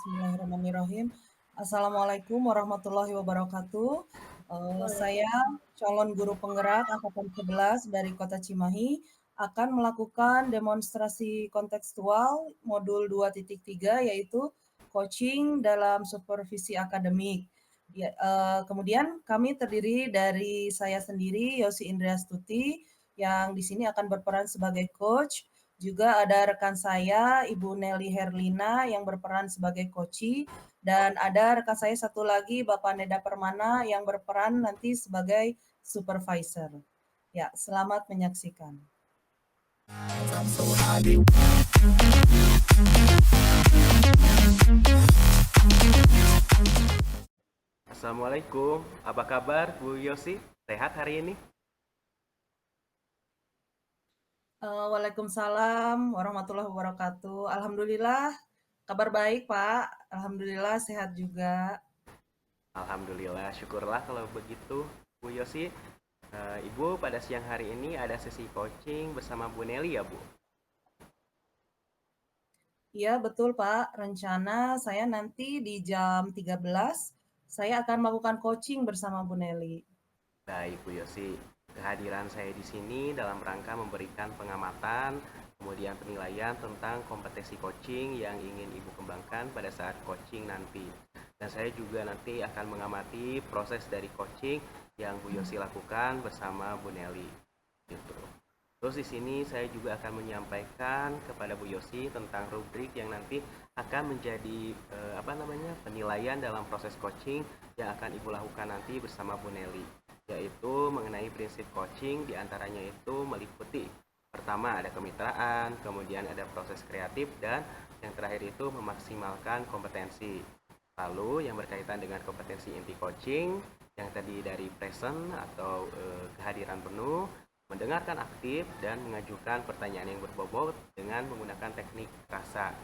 Bismillahirrahmanirrahim. Assalamualaikum warahmatullahi wabarakatuh. Saya calon guru penggerak angkatan 11 dari Kota Cimahi akan melakukan demonstrasi kontekstual modul 2.3 yaitu coaching dalam supervisi akademik. Ya, kemudian kami terdiri dari saya sendiri, Yosi Indriastuti, yang di sini akan berperan sebagai coach. Juga ada rekan saya, Ibu Nelly Herlina, yang berperan sebagai coachi, dan ada rekan saya satu lagi, Bapak Neda Permana, yang berperan nanti sebagai supervisor. Ya, selamat menyaksikan. Assalamualaikum, apa kabar Bu Yosi? Sehat hari ini? Waalaikumsalam warahmatullahi wabarakatuh. Alhamdulillah, kabar baik Pak. Alhamdulillah sehat juga. Alhamdulillah, syukurlah kalau begitu Bu Yosi. Ibu pada siang hari ini ada sesi coaching bersama Bu Nelly ya Bu? Iya betul Pak, rencana saya nanti di jam 13, saya akan melakukan coaching bersama Bu Nelly. Baik Bu Yosi, kehadiran saya di sini dalam rangka memberikan pengamatan, kemudian penilaian tentang kompetensi coaching yang ingin Ibu kembangkan pada saat coaching nanti. Dan saya juga nanti akan mengamati proses dari coaching yang Bu Yosi lakukan bersama Bu Nelly. Gitu. Terus di sini saya juga akan menyampaikan kepada Bu Yosi tentang rubrik yang nanti akan menjadi penilaian dalam proses coaching yang akan Ibu lakukan nanti bersama Bu Nelly, yaitu mengenai prinsip coaching diantaranya itu meliputi pertama ada kemitraan, kemudian ada proses kreatif, dan yang terakhir itu memaksimalkan kompetensi. Lalu yang berkaitan dengan kompetensi inti coaching yang tadi dari present atau kehadiran penuh, mendengarkan aktif, dan mengajukan pertanyaan yang berbobot dengan menggunakan teknik rasa.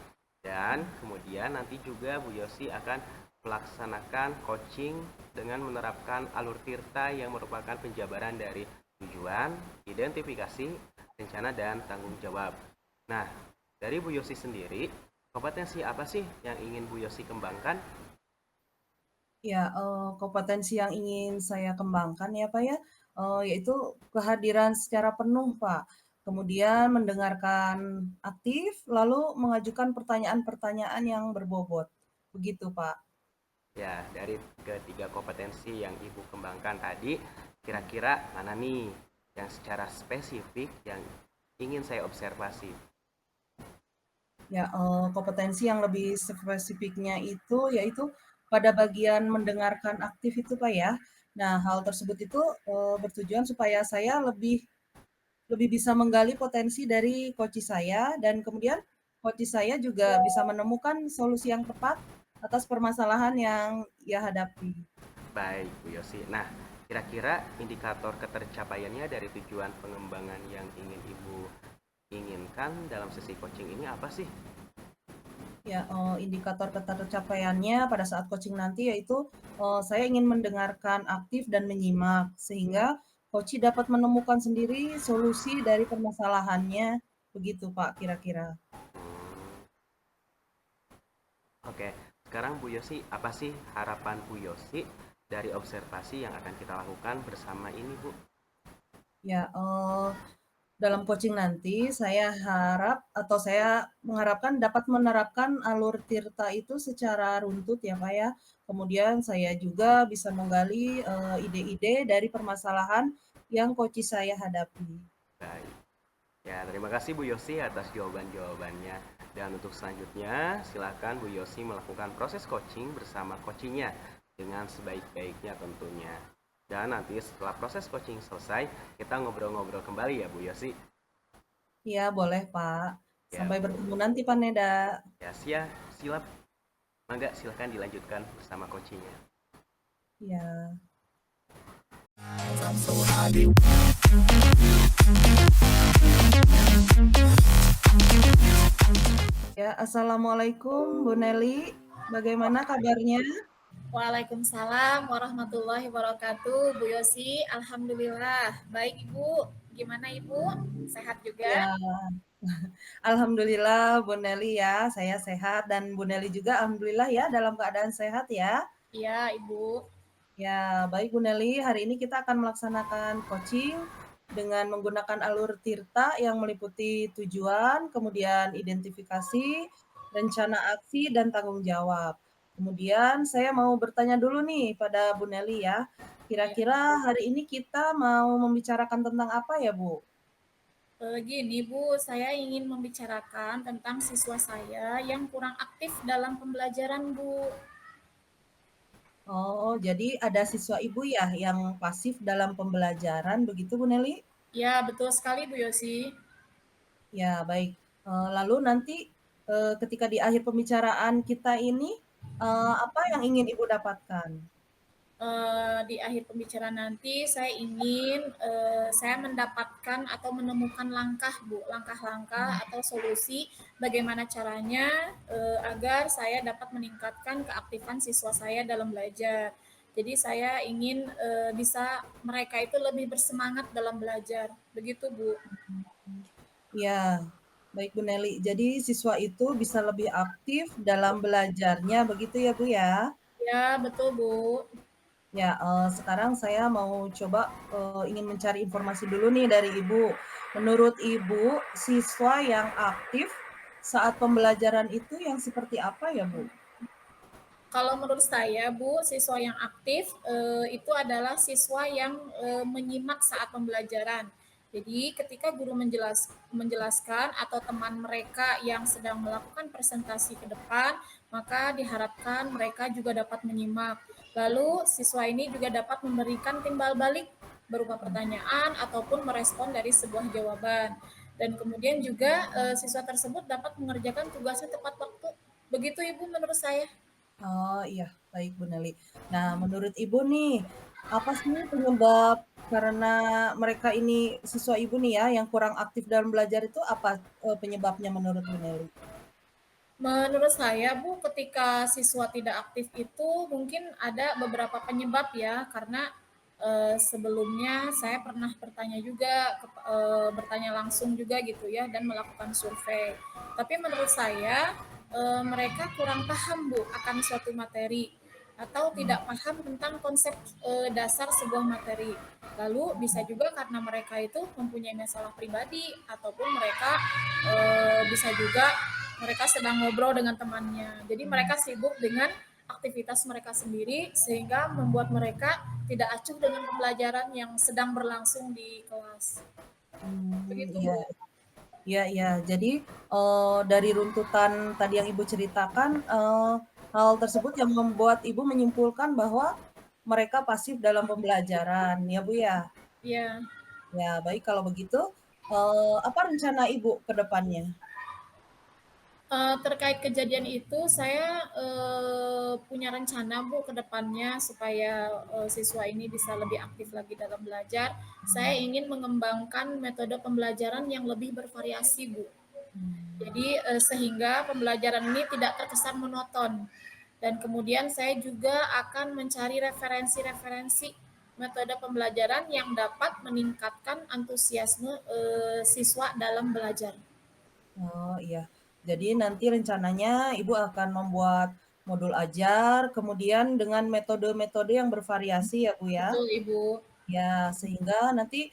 Dan kemudian nanti juga Bu Yosi akan melaksanakan coaching dengan menerapkan alur tirta yang merupakan penjabaran dari tujuan, identifikasi, rencana, dan tanggung jawab. Nah, dari Bu Yosi sendiri, kompetensi apa sih yang ingin Bu Yosi kembangkan? Ya, kompetensi yang ingin saya kembangkan ya Pak ya, yaitu kehadiran secara penuh Pak. Kemudian mendengarkan aktif, lalu mengajukan pertanyaan-pertanyaan yang berbobot. Begitu Pak. Ya, dari ketiga kompetensi yang Ibu kembangkan tadi, kira-kira mana nih yang secara spesifik yang ingin saya observasi? Ya, kompetensi yang lebih spesifiknya itu yaitu pada bagian mendengarkan aktif itu Pak ya. Nah, hal tersebut itu, bertujuan supaya saya lebih lebih bisa menggali potensi dari coach saya dan kemudian coach saya juga bisa menemukan solusi yang tepat atas permasalahan yang ia hadapi. Baik, Bu Yosi. Nah, kira-kira indikator ketercapaiannya dari tujuan pengembangan yang ingin Ibu inginkan dalam sesi coaching ini apa sih? Ya, indikator ketercapaiannya pada saat coaching nanti yaitu saya ingin mendengarkan aktif dan menyimak sehingga coach dapat menemukan sendiri solusi dari permasalahannya. Begitu, Pak, kira-kira. Oke, sekarang Bu Yosi, apa sih harapan Bu Yosi dari observasi yang akan kita lakukan bersama ini, Bu? Ya, dalam coaching nanti saya harap atau saya mengharapkan dapat menerapkan alur tirta itu secara runtut ya Pak ya. Kemudian saya juga bisa menggali ide-ide dari permasalahan yang coach saya hadapi. Baik. Ya, terima kasih Bu Yosi atas jawaban-jawabannya. Dan untuk selanjutnya, silakan Bu Yosi melakukan proses coaching bersama coachingnya dengan sebaik-baiknya tentunya. Dan nanti setelah proses coaching selesai, kita ngobrol-ngobrol kembali ya Bu Yosi. Iya boleh Pak. Ya, Sampai bertemu nanti Pak Neda. ya silap. Mangga silakan dilanjutkan bersama coachingnya. Ya. Ya, Assalamualaikum Bu Nelly. Bagaimana kabarnya? Waalaikumsalam warahmatullahi wabarakatuh. Bu Yosi, alhamdulillah. Baik Ibu, gimana Ibu? Sehat Ya, juga? Alhamdulillah Bu Neli ya, saya sehat dan Bu Neli juga alhamdulillah ya dalam keadaan sehat ya. Iya, Ibu. Ya, baik Bu Neli, hari ini kita akan melaksanakan coaching dengan menggunakan alur Tirta yang meliputi tujuan, kemudian identifikasi, rencana aksi, dan tanggung jawab. Kemudian saya mau bertanya dulu nih pada Bu Neli ya, Ya. kira-kira hari ini kita mau membicarakan tentang apa ya Bu? Gini Bu, saya ingin membicarakan tentang siswa saya yang kurang aktif dalam pembelajaran Bu. Oh, jadi ada siswa ibu ya yang pasif dalam pembelajaran begitu Bu Neli? Ya, betul sekali Bu Yosi. Ya, baik. Lalu nanti, ketika di akhir pembicaraan kita ini, apa yang ingin Ibu dapatkan? Di akhir pembicaraan nanti saya ingin saya mendapatkan atau menemukan langkah Bu, langkah-langkah atau solusi bagaimana caranya agar saya dapat meningkatkan keaktifan siswa saya dalam belajar. Jadi saya ingin bisa mereka itu lebih bersemangat dalam belajar. Begitu Bu. Ya, baik Bu Neli. Jadi siswa itu bisa lebih aktif dalam belajarnya begitu ya Bu ya? Ya, betul Bu. Ya, sekarang saya mau coba, ingin mencari informasi dulu nih dari Ibu. Menurut Ibu, siswa yang aktif saat pembelajaran itu yang seperti apa ya Bu? Kalau menurut saya, Bu, siswa yang aktif itu adalah siswa yang menyimak saat pembelajaran. Jadi, ketika guru menjelaskan atau teman mereka yang sedang melakukan presentasi ke depan, maka diharapkan mereka juga dapat menyimak. Lalu, siswa ini juga dapat memberikan timbal balik berupa pertanyaan ataupun merespon dari sebuah jawaban. Dan kemudian juga siswa tersebut dapat mengerjakan tugasnya tepat waktu. Begitu, Ibu, menurut saya. Oh iya, baik Bu Neli. Nah, menurut Ibu nih, apa sih penyebab karena mereka ini siswa Ibu nih ya yang kurang aktif dalam belajar itu apa penyebabnya menurut Bu Neli? Menurut saya, Bu, ketika siswa tidak aktif itu mungkin ada beberapa penyebab ya, karena sebelumnya saya pernah bertanya juga, bertanya langsung juga gitu ya, dan melakukan survei. Tapi menurut saya mereka kurang paham Bu akan suatu materi atau tidak paham tentang konsep dasar sebuah materi. Lalu bisa juga karena mereka itu mempunyai masalah pribadi ataupun mereka bisa juga mereka sedang ngobrol dengan temannya. Jadi mereka sibuk dengan aktivitas mereka sendiri sehingga membuat mereka tidak acuh dengan pembelajaran yang sedang berlangsung di kelas. Begitu, Iya, Bu. iya, iya. Jadi dari runtutan tadi yang Ibu ceritakan, hal tersebut yang membuat Ibu menyimpulkan bahwa mereka pasif dalam pembelajaran, ya Bu ya? Ya, Ya, baik kalau begitu, apa rencana Ibu ke depannya? terkait kejadian itu saya punya rencana Bu ke depannya supaya siswa ini bisa lebih aktif lagi dalam belajar. Saya ingin mengembangkan metode pembelajaran yang lebih bervariasi Bu. Jadi sehingga pembelajaran ini tidak terkesan monoton. Dan kemudian saya juga akan mencari referensi-referensi metode pembelajaran yang dapat meningkatkan antusiasme siswa dalam belajar. Oh, iya. Jadi nanti rencananya Ibu akan membuat modul ajar, kemudian dengan metode-metode yang bervariasi ya, Bu, ya? Betul, Ibu. Ya, sehingga nanti,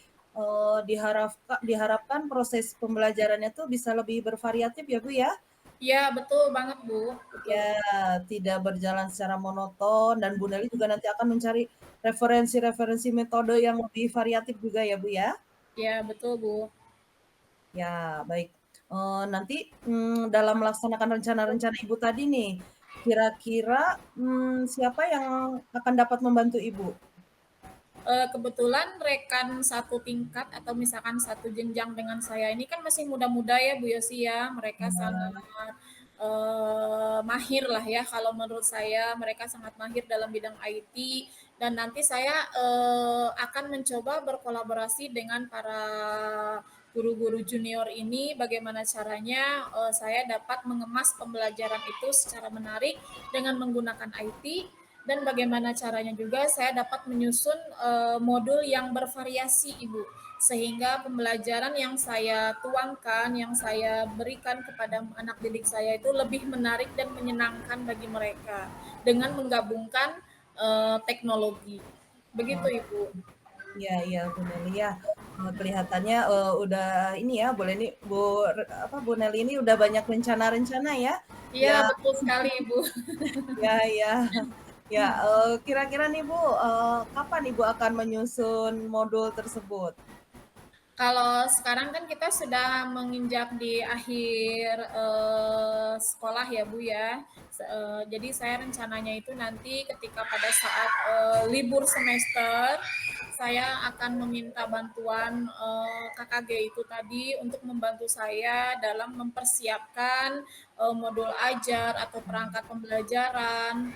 diharapkan proses pembelajarannya tuh bisa lebih bervariatif ya, Bu, ya? Iya, betul banget, Bu. Betul. Ya, tidak berjalan secara monoton dan Bu Neli juga nanti akan mencari referensi-referensi metode yang lebih variatif juga ya, Bu, ya? Iya, betul, Bu. Ya, baik. Nanti, dalam melaksanakan rencana-rencana Ibu tadi nih, kira-kira, siapa yang akan dapat membantu Ibu? Kebetulan rekan satu tingkat atau misalkan satu jenjang dengan saya ini kan masih muda-muda ya Bu Yosi ya. Mereka sangat Nah, mahir lah ya kalau menurut saya mereka sangat mahir dalam bidang IT dan nanti saya akan mencoba berkolaborasi dengan para guru-guru junior ini bagaimana caranya saya dapat mengemas pembelajaran itu secara menarik dengan menggunakan IT dan bagaimana caranya juga saya dapat menyusun modul yang bervariasi Ibu sehingga pembelajaran yang saya tuangkan, yang saya berikan kepada anak didik saya itu lebih menarik dan menyenangkan bagi mereka dengan menggabungkan teknologi. Begitu, Oh, Ibu. iya iya Bu Nelly ya. Kelihatannya udah ini ya, Bu Nelly ini udah banyak rencana-rencana ya. Iya, Ya, betul sekali, Ibu. ya, ya. Ya, kira-kira nih Bu, kapan Ibu akan menyusun modul tersebut? Kalau sekarang kan kita sudah menginjak di akhir sekolah ya Bu ya. Jadi saya rencananya itu nanti ketika pada saat libur semester saya akan meminta bantuan KKG itu tadi untuk membantu saya dalam mempersiapkan modul ajar atau perangkat pembelajaran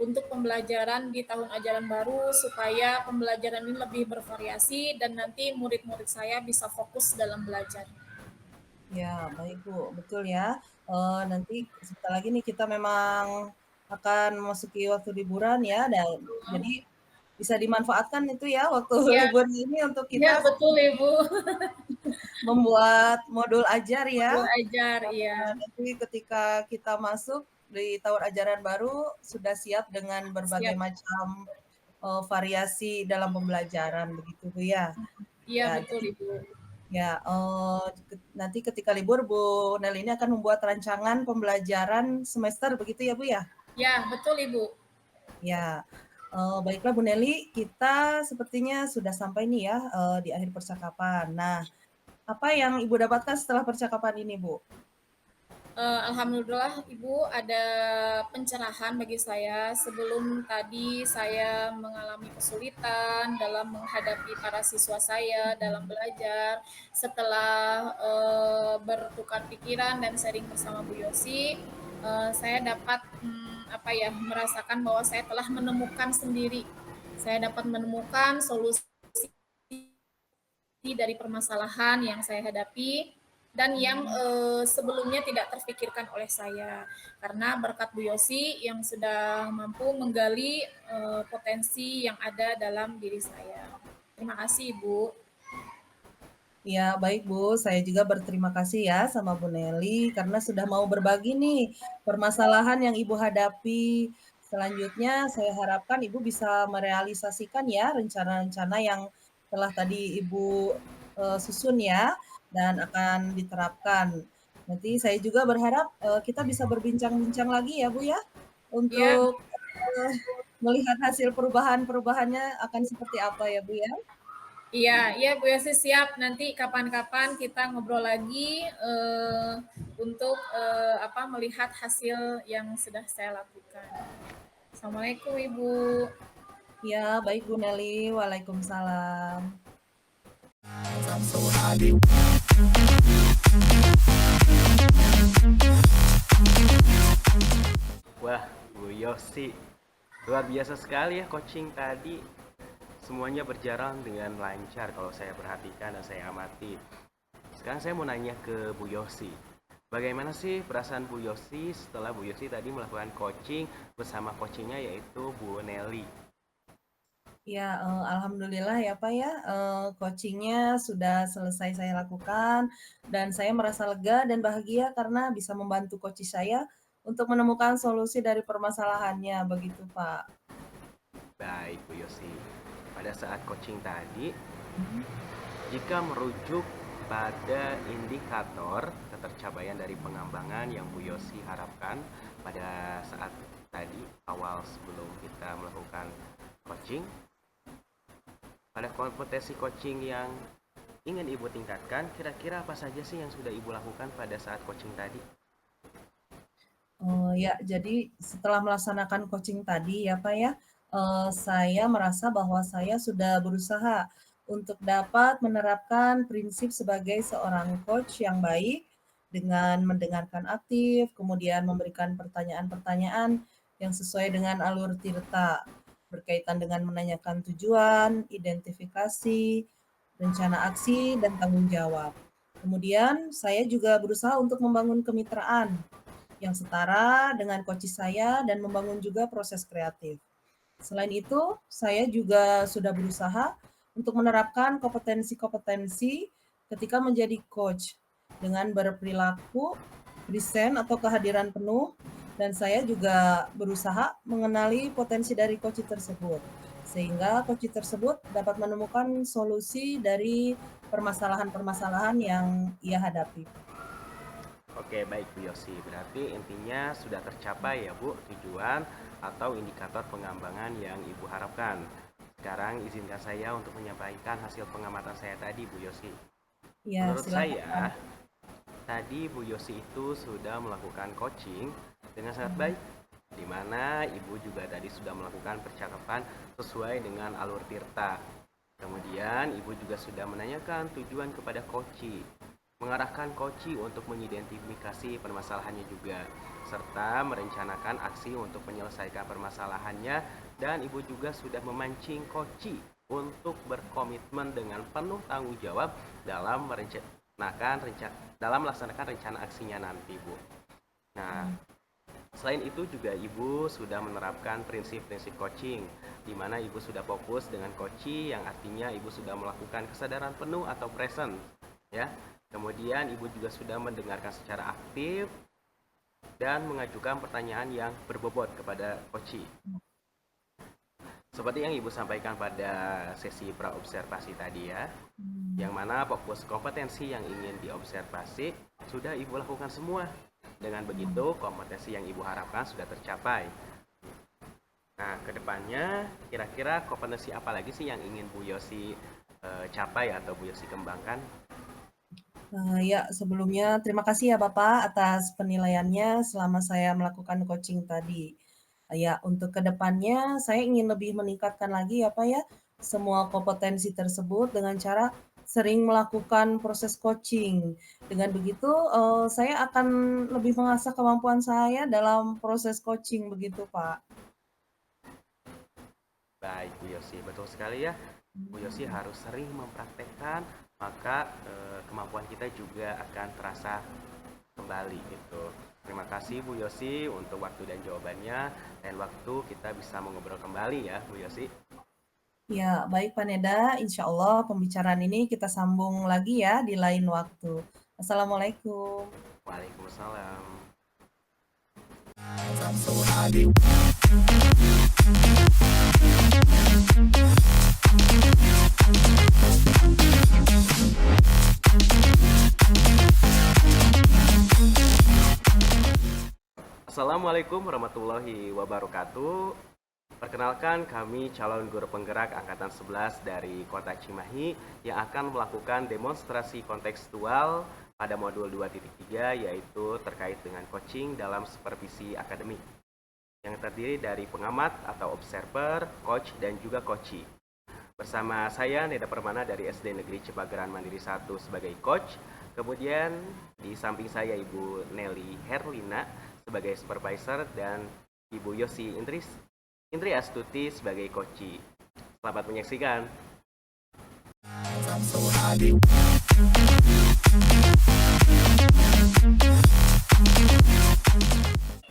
untuk pembelajaran di tahun ajaran baru supaya pembelajaran ini lebih bervariasi dan nanti murid-murid saya bisa fokus dalam belajar. Ya, baik Bu, betul ya. Nanti sebentar lagi nih kita memang akan memasuki waktu liburan ya, dan jadi bisa dimanfaatkan itu ya waktu Iya, libur ini untuk iya kita betul Ibu. membuat modul ajar ya. Modul ajar, iya. Nanti ketika kita masuk di tahun ajaran baru sudah siap dengan berbagai Siap. macam variasi dalam pembelajaran begitu Bu ya. Iya Ya, betul Ibu. ya, nanti ketika libur Bu Nel ini akan membuat rancangan pembelajaran semester begitu ya Bu ya? Ya, betul Ibu. Ya, baiklah Bu Nelly, kita sepertinya sudah sampai nih ya di akhir percakapan. Nah, apa yang Ibu dapatkan setelah percakapan ini Bu? Alhamdulillah Ibu ada pencerahan bagi saya. Sebelum tadi saya mengalami kesulitan dalam menghadapi para siswa saya dalam belajar. Setelah bertukar pikiran dan sharing bersama Bu Yosi, saya dapat merasakan bahwa saya telah menemukan sendiri. Saya dapat menemukan solusi dari permasalahan yang saya hadapi dan yang sebelumnya tidak terfikirkan oleh saya karena berkat Bu Yosi yang sudah mampu menggali potensi yang ada dalam diri saya. Terima kasih Ibu. Ya, baik Bu. Saya juga berterima kasih ya sama Bu Nelly karena sudah mau berbagi nih permasalahan yang Ibu hadapi. Selanjutnya saya harapkan Ibu bisa merealisasikan ya rencana-rencana yang telah tadi Ibu susun ya dan akan diterapkan. Nanti saya juga berharap kita bisa berbincang-bincang lagi ya Bu ya Ya, untuk melihat hasil perubahan-perubahannya akan seperti apa ya Bu ya. iya, iya Bu Yosi siap. Nanti kapan-kapan kita ngobrol lagi untuk melihat hasil yang sudah saya lakukan. Assalamualaikum Ibu. Ya, baik Bu Nelly. Waalaikumsalam. Wah, Bu Yosi, luar biasa sekali ya coaching tadi. Semuanya berjalan dengan lancar kalau saya perhatikan dan saya amati. Sekarang saya mau nanya ke Bu Yosi. Bagaimana sih perasaan Bu Yosi setelah Bu Yosi tadi melakukan coaching bersama coachingnya yaitu Bu Nelly? Ya, alhamdulillah ya Pak ya, coaching-nya sudah selesai saya lakukan dan saya merasa lega dan bahagia karena bisa membantu coach saya untuk menemukan solusi dari permasalahannya, begitu Pak. Baik Bu Yosi, pada saat coaching tadi, Mhm. jika merujuk pada indikator ketercapaian dari pengembangan yang Bu Yosi harapkan pada saat tadi awal sebelum kita melakukan coaching, pada kompetensi coaching yang ingin Ibu tingkatkan, kira-kira apa saja sih yang sudah Ibu lakukan pada saat coaching tadi? Ya, jadi setelah melaksanakan coaching tadi ya Pak ya, saya merasa bahwa saya sudah berusaha untuk dapat menerapkan prinsip sebagai seorang coach yang baik dengan mendengarkan aktif, kemudian memberikan pertanyaan-pertanyaan yang sesuai dengan alur tirta berkaitan dengan menanyakan tujuan, identifikasi, rencana aksi, dan tanggung jawab. Kemudian saya juga berusaha untuk membangun kemitraan yang setara dengan coach saya dan membangun juga proses kreatif. Selain itu, saya juga sudah berusaha untuk menerapkan kompetensi-kompetensi ketika menjadi coach dengan berperilaku, present atau kehadiran penuh, dan saya juga berusaha mengenali potensi dari coach tersebut, sehingga coach tersebut dapat menemukan solusi dari permasalahan-permasalahan yang ia hadapi. Oke, baik Bu Yosi. Berarti intinya sudah tercapai ya Bu tujuan atau indikator pengembangan yang Ibu harapkan. Sekarang izinkan saya untuk menyampaikan hasil pengamatan saya tadi Bu Yosi. Ya, Menurut silakan Pak. saya, tadi Bu Yosi itu sudah melakukan coaching dengan sangat baik, di mana Ibu juga tadi sudah melakukan percakapan sesuai dengan alur Tirta. Kemudian Ibu juga sudah menanyakan tujuan kepada coach, mengarahkan coach untuk mengidentifikasi permasalahannya juga, serta merencanakan aksi untuk menyelesaikan permasalahannya, dan Ibu juga sudah memancing coach untuk berkomitmen dengan penuh tanggung jawab dalam melaksanakan rencana aksinya nanti, Bu. Nah, selain itu juga Ibu sudah menerapkan prinsip-prinsip coaching, di mana Ibu sudah fokus dengan coaching yang artinya Ibu sudah melakukan kesadaran penuh atau present, ya. Kemudian Ibu juga sudah mendengarkan secara aktif dan mengajukan pertanyaan yang berbobot kepada coaching. Seperti yang Ibu sampaikan pada sesi praobservasi tadi ya, yang mana fokus kompetensi yang ingin diobservasi sudah Ibu lakukan semua. Dengan begitu, kompetensi yang Ibu harapkan sudah tercapai. Nah, kedepannya kira-kira kompetensi apa lagi sih yang ingin Bu Yosi capai atau Bu Yosi kembangkan? Ya, sebelumnya terima kasih ya Bapak atas penilaiannya selama saya melakukan coaching tadi. Ya, untuk kedepannya saya ingin lebih meningkatkan lagi ya Pak ya, semua kompetensi tersebut dengan cara sering melakukan proses coaching. Dengan begitu, saya akan lebih mengasah kemampuan saya dalam proses coaching begitu Pak. Baik Bu Yosi, betul sekali ya. Bu Yosi harus sering mempraktekkan, maka kemampuan kita juga akan terasa kembali gitu. Terima kasih Bu Yosi untuk waktu dan jawabannya, dan waktu kita bisa mengobrol kembali ya Bu Yosi. Ya, baik Pak Neda, insya Allah pembicaraan ini kita sambung lagi ya di lain waktu. Assalamualaikum. Waalaikumsalam. Assalamualaikum warahmatullahi wabarakatuh. Perkenalkan, kami calon guru penggerak Angkatan 11 dari Kota Cimahi yang akan melakukan demonstrasi kontekstual pada modul 2.3, yaitu terkait dengan coaching dalam supervisi akademik, yang terdiri dari pengamat atau observer, coach, dan juga coachee. Bersama saya, Neda Permana dari SD Negeri Cipageran Mandiri 1 sebagai coach. Kemudian di samping saya Ibu Nelly Herlina sebagai supervisor dan Ibu Yosi Indri Astuti sebagai coachee. Selamat menyaksikan.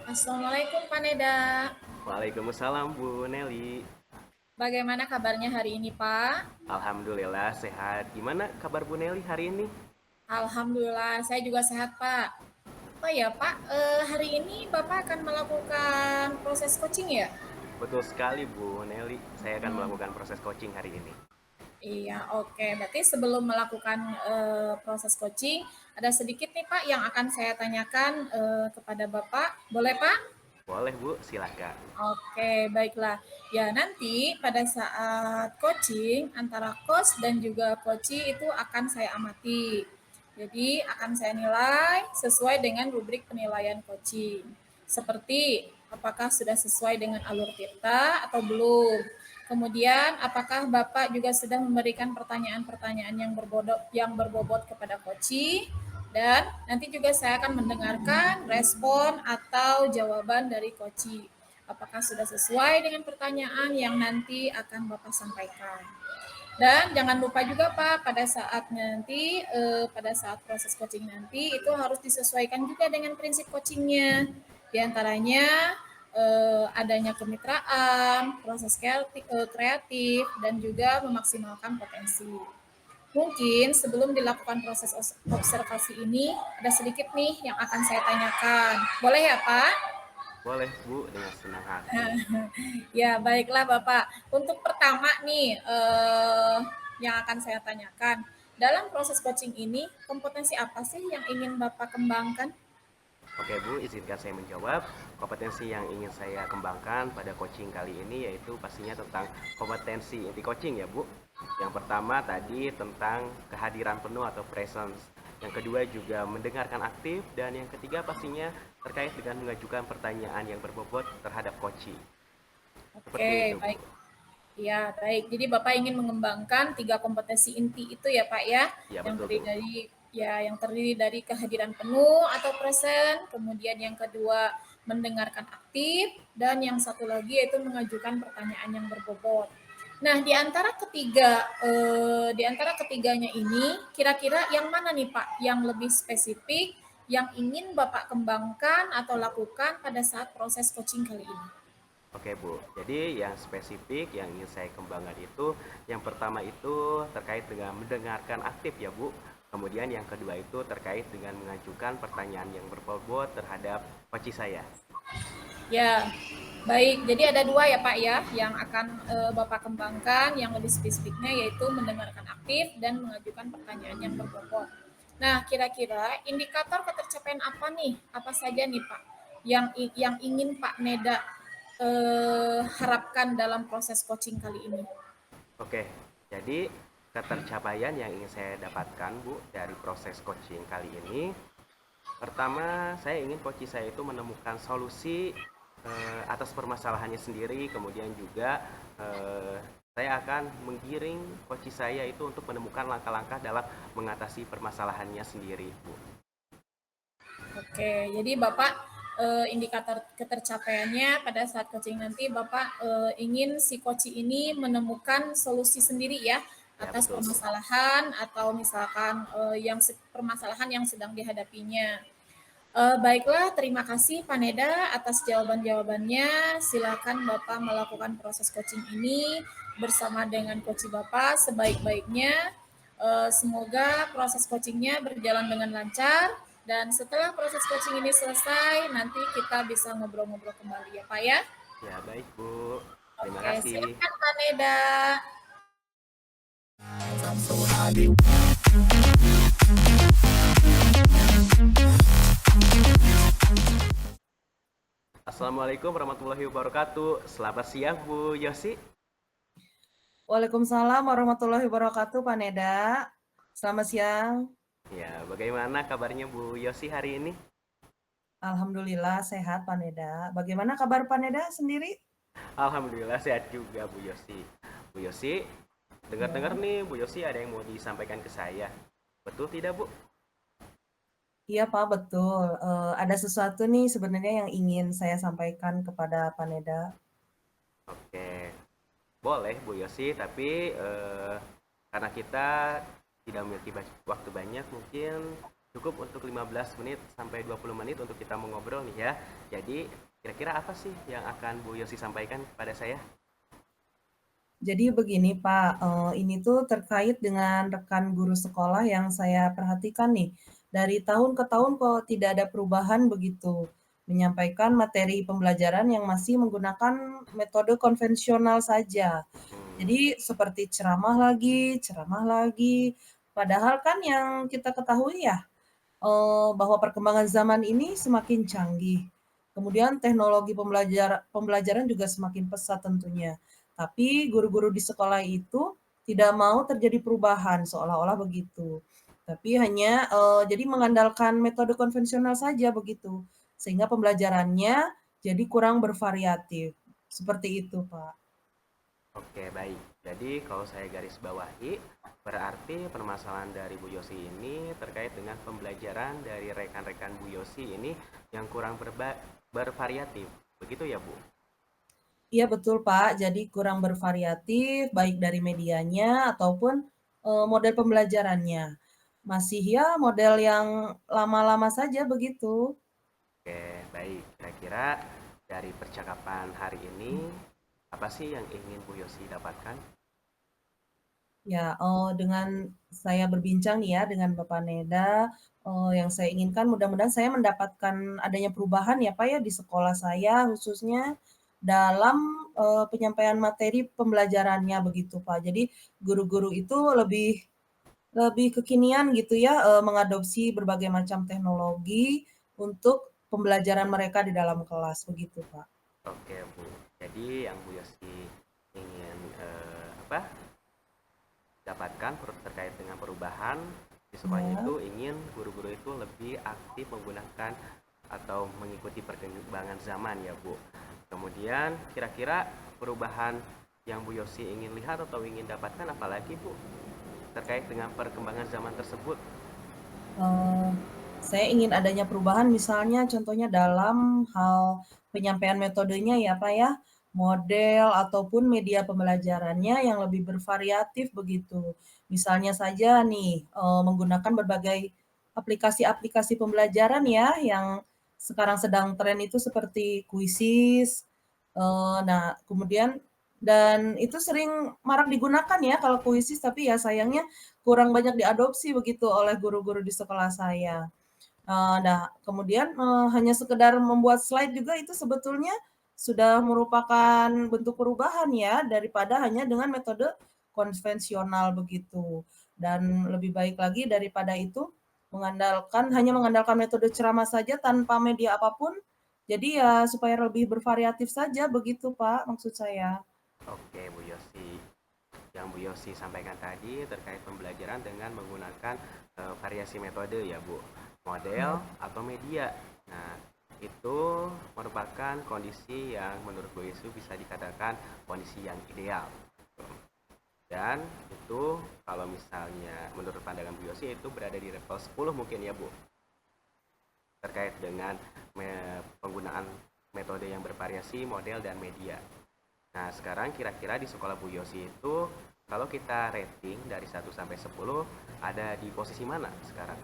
Assalamualaikum Pak Neda. Waalaikumsalam Bu Nelly. Bagaimana kabarnya hari ini Pak? Alhamdulillah sehat. Gimana kabar Bu Nelly hari ini? Alhamdulillah, saya juga sehat Pak. Oh ya Pak, hari ini Bapak akan melakukan proses coaching ya? Betul sekali Bu Nelly, saya akan melakukan proses coaching hari ini. Iya, oke. Berarti sebelum melakukan proses coaching, ada sedikit nih Pak yang akan saya tanyakan kepada Bapak. Boleh Pak? Boleh Bu, silakan. Oke, baiklah. Ya, nanti pada saat coaching, antara coach dan juga coachee itu akan saya amati. Jadi, akan saya nilai sesuai dengan rubrik penilaian coaching. Seperti, apakah sudah sesuai dengan alur Tirta atau belum. Kemudian, apakah Bapak juga sudah memberikan pertanyaan-pertanyaan yang berbobot kepada coachee. Dan nanti juga saya akan mendengarkan respon atau jawaban dari coachee. Apakah sudah sesuai dengan pertanyaan yang nanti akan Bapak sampaikan. Dan jangan lupa juga Pak, pada saat nanti, pada saat proses coaching nanti, itu harus disesuaikan juga dengan prinsip coachingnya. Di antaranya, adanya kemitraan, proses kreatif, dan juga memaksimalkan potensi. Mungkin sebelum dilakukan proses observasi ini, ada sedikit nih yang akan saya tanyakan. Boleh ya, Pak? Boleh Bu, dengan senang hati. Ya, baiklah Bapak. Untuk pertama nih, yang akan saya tanyakan, dalam proses coaching ini, kompetensi apa sih yang ingin Bapak kembangkan? Oke Bu, izinkan saya menjawab. Kompetensi yang ingin saya kembangkan pada coaching kali ini yaitu pastinya tentang kompetensi inti coaching ya Bu. Yang pertama tadi tentang kehadiran penuh atau presence. Yang kedua juga mendengarkan aktif. Dan yang ketiga pastinya terkait dengan mengajukan pertanyaan yang berbobot terhadap coaching. Seperti Oke, itu Bu. baik. Ya, baik. Jadi Bapak ingin mengembangkan 3 kompetensi inti itu ya, Pak ya, Ya yang betul terdiri Bu. dari yang terdiri dari kehadiran penuh atau present, kemudian yang kedua mendengarkan aktif, dan yang satu lagi yaitu mengajukan pertanyaan yang berbobot. Nah, di antara ketiganya ini, kira-kira yang mana nih Pak yang lebih spesifik yang ingin Bapak kembangkan atau lakukan pada saat proses coaching kali ini? Oke Bu, jadi yang spesifik yang ingin saya kembangkan itu, yang pertama itu terkait dengan mendengarkan aktif ya Bu. Kemudian yang kedua itu terkait dengan mengajukan pertanyaan yang berbobot terhadap coach saya. Ya, baik. Jadi ada dua ya Pak ya, yang akan Bapak kembangkan, yang lebih spesifiknya yaitu mendengarkan aktif dan mengajukan pertanyaan yang berbobot. Nah, kira-kira indikator ketercapaian apa nih? Apa saja nih Pak yang ingin Pak Neda harapkan dalam proses coaching kali ini? Oke, jadi ketercapaian yang ingin saya dapatkan Bu dari proses coaching kali ini, pertama saya ingin coach saya itu menemukan solusi atas permasalahannya sendiri, kemudian juga saya akan menggiring coach saya itu untuk menemukan langkah-langkah dalam mengatasi permasalahannya sendiri, Bu. Oke, jadi Bapak indikator ketercapaiannya pada saat coaching nanti Bapak ingin si coach ini menemukan solusi sendiri ya Ya, atas betul, Bu. permasalahan atau misalkan permasalahan yang sedang dihadapinya. Baiklah, terima kasih Pak Neda atas jawaban-jawabannya. Silakan Bapak melakukan proses coaching ini bersama dengan coach Bapak sebaik-baiknya. Semoga proses coachingnya berjalan dengan lancar dan setelah proses coaching ini selesai, nanti kita bisa ngobrol-ngobrol kembali ya Pak ya. Ya, baik, Bu. Terima Oke, kasih. silakan Pak Neda. Assalamualaikum warahmatullahi wabarakatuh. Selamat siang, Bu Yosi. Waalaikumsalam warahmatullahi wabarakatuh, Pak Neda. Selamat siang. Ya, bagaimana kabarnya Bu Yosi hari ini? Alhamdulillah sehat, Pak Neda. Bagaimana kabar Pak Neda sendiri? Alhamdulillah sehat juga Bu Yosi. Bu Yosi, dengar-dengar Ya. nih Bu Yosi ada yang mau disampaikan ke saya. Betul tidak Bu? Iya, Pak, betul. Ada sesuatu nih sebenarnya yang ingin saya sampaikan kepada Pak Neda. Oke, boleh Bu Yosi, tapi karena kita tidak memiliki waktu banyak, mungkin cukup untuk 15 menit sampai 20 menit untuk kita mengobrol nih ya. Jadi, kira-kira apa sih yang akan Bu Yosi sampaikan kepada saya? Jadi begini, Pak, ini tuh terkait dengan rekan guru sekolah yang saya perhatikan nih. Dari tahun ke tahun kok tidak ada perubahan begitu. Menyampaikan materi pembelajaran yang masih menggunakan metode konvensional saja. Hmm, Jadi seperti ceramah lagi. Padahal kan yang kita ketahui ya, bahwa perkembangan zaman ini semakin canggih. Kemudian teknologi pembelajaran juga semakin pesat tentunya. Tapi guru-guru di sekolah itu tidak mau terjadi perubahan, seolah-olah begitu. Tapi hanya, jadi mengandalkan metode konvensional saja begitu, sehingga pembelajarannya jadi kurang bervariatif. Seperti itu, Pak. oke, baik. Jadi, kalau saya garis bawahi, berarti permasalahan dari Bu Yosi ini terkait dengan pembelajaran dari rekan-rekan Bu Yosi ini yang kurang bervariatif. Begitu ya, Bu? Iya betul, Pak. Jadi kurang bervariatif, baik dari medianya ataupun, model pembelajarannya. Masih ya model yang lama-lama saja begitu. Oke, baik. Kira-kira Dari percakapan hari ini, apa sih yang ingin Bu Yosi dapatkan? Ya, dengan saya berbincang nih ya dengan Bapak Neda, yang saya inginkan mudah-mudahan saya mendapatkan adanya perubahan ya Pak ya di sekolah saya khususnya dalam, penyampaian materi pembelajarannya begitu Pak. Jadi guru-guru itu lebih lebih kekinian gitu ya, mengadopsi berbagai macam teknologi untuk pembelajaran mereka di dalam kelas begitu Pak. Oke Bu, jadi yang Bu Yosi ingin apa dapatkan terkait dengan perubahan di sekolahnya Ya. itu ingin guru-guru itu lebih aktif menggunakan atau mengikuti perkembangan zaman ya Bu. Kemudian kira-kira perubahan yang Bu Yosi ingin lihat atau ingin dapatkan apalagi Bu terkait dengan perkembangan zaman tersebut? Eee, saya ingin adanya perubahan misalnya contohnya dalam hal penyampaian metodenya ya, Pak, ya, model ataupun media pembelajarannya yang lebih bervariatif begitu. Misalnya saja nih, menggunakan berbagai aplikasi-aplikasi pembelajaran ya yang sekarang sedang tren itu seperti Quizzes, nah kemudian dan itu sering marak digunakan ya kalau Quizzes, tapi ya sayangnya kurang banyak diadopsi begitu oleh guru-guru di sekolah saya. Nah kemudian, hanya sekedar membuat slide juga itu sebetulnya sudah merupakan bentuk perubahan ya, daripada hanya dengan metode konvensional begitu. Dan lebih baik lagi daripada itu, hanya mengandalkan metode ceramah saja tanpa media apapun, jadi ya supaya lebih bervariatif saja begitu Pak, maksud saya. Oke Bu Yosi, yang Bu Yosi sampaikan tadi terkait pembelajaran dengan menggunakan variasi metode ya Bu, model Ya. atau media. Nah, itu merupakan kondisi yang menurut Bu Yosi bisa dikatakan kondisi yang ideal. Dan itu kalau misalnya menurut pandangan Bu Yosi itu berada di level 10 mungkin ya Bu, terkait dengan penggunaan metode yang bervariasi, model, dan media. Nah, sekarang kira-kira di sekolah Bu Yosi itu kalau kita rating dari 1 sampai 10 ada di posisi mana sekarang?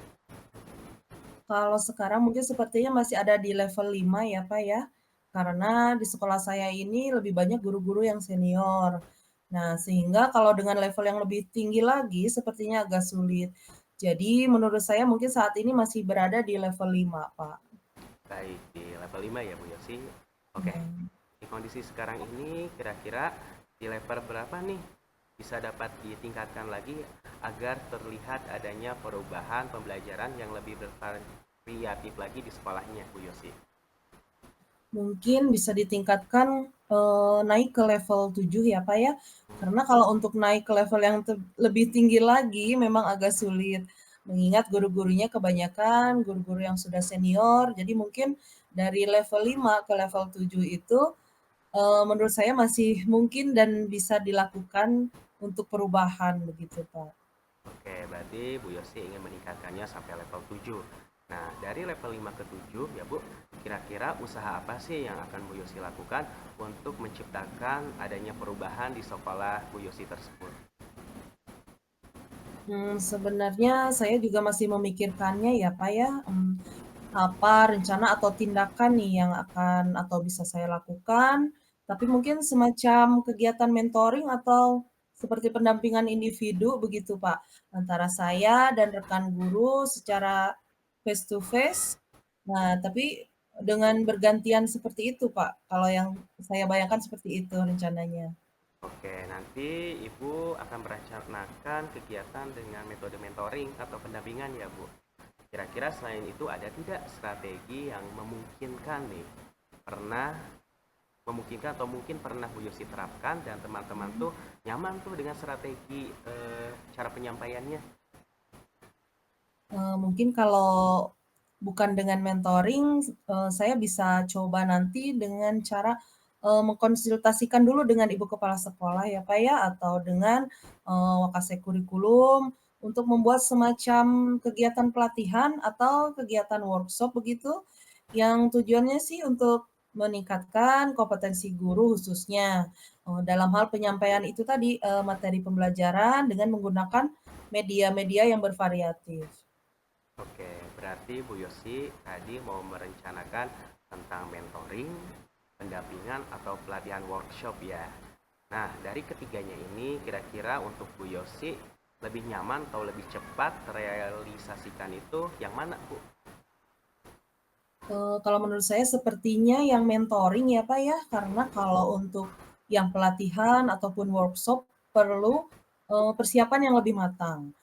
Kalau sekarang mungkin sepertinya masih ada di level 5 ya, Pak, ya. Karena di sekolah saya ini lebih banyak guru-guru yang senior. Nah, sehingga kalau dengan level yang lebih tinggi lagi sepertinya agak sulit. Jadi menurut saya mungkin saat ini masih berada di level 5 Pak. Baik, di level 5 ya Bu Yosi. Oke, Ya. di kondisi sekarang ini kira-kira di level berapa nih bisa dapat ditingkatkan lagi agar terlihat adanya perubahan pembelajaran yang lebih bervariatif lagi di sekolahnya Bu Yosi? Mungkin bisa ditingkatkan, naik ke level 7 ya, Pak, ya. Karena kalau untuk naik ke level yang lebih tinggi lagi memang agak sulit, mengingat guru-gurunya kebanyakan guru-guru yang sudah senior, jadi mungkin dari level 5 ke level 7 itu, menurut saya masih mungkin dan bisa dilakukan untuk perubahan begitu, Pak. Oke, berarti Bu Yosi ingin meningkatkannya sampai level 7. Nah, dari level 5 ke 7 ya Bu, kira-kira usaha apa sih yang akan Bu Yosi lakukan untuk menciptakan adanya perubahan di sekolah Bu Yosi tersebut? Sebenarnya saya juga masih memikirkannya ya, Pak, ya, apa rencana atau tindakan nih yang akan atau bisa saya lakukan, tapi mungkin semacam kegiatan mentoring atau seperti pendampingan individu begitu, Pak, antara saya dan rekan guru secara face to face. Nah, tapi dengan bergantian seperti itu, Pak, kalau yang saya bayangkan seperti itu rencananya. Oke, nanti Ibu akan merencanakan kegiatan dengan metode mentoring atau pendampingan ya Bu. Kira-kira selain itu ada tidak strategi yang memungkinkan nih, pernah memungkinkan atau mungkin pernah Bu Yosi terapkan dan teman-teman tuh nyaman tuh dengan strategi cara penyampaiannya? Mungkin kalau bukan dengan mentoring, saya bisa coba nanti dengan cara, mengkonsultasikan dulu dengan ibu kepala sekolah ya, Pak, ya, atau dengan, wakasek kurikulum untuk membuat semacam kegiatan pelatihan atau kegiatan workshop begitu, yang tujuannya sih untuk meningkatkan kompetensi guru khususnya, dalam hal penyampaian itu tadi, materi pembelajaran dengan menggunakan media-media yang bervariatif. Oke, berarti Bu Yosi tadi mau merencanakan tentang mentoring, pendampingan atau pelatihan workshop ya. Nah, dari ketiganya ini kira-kira untuk Bu Yosi lebih nyaman atau lebih cepat terrealisasikan itu yang mana, Bu? Kalau menurut saya sepertinya yang mentoring ya, Pak, ya, karena kalau untuk yang pelatihan ataupun workshop perlu, persiapan yang lebih matang.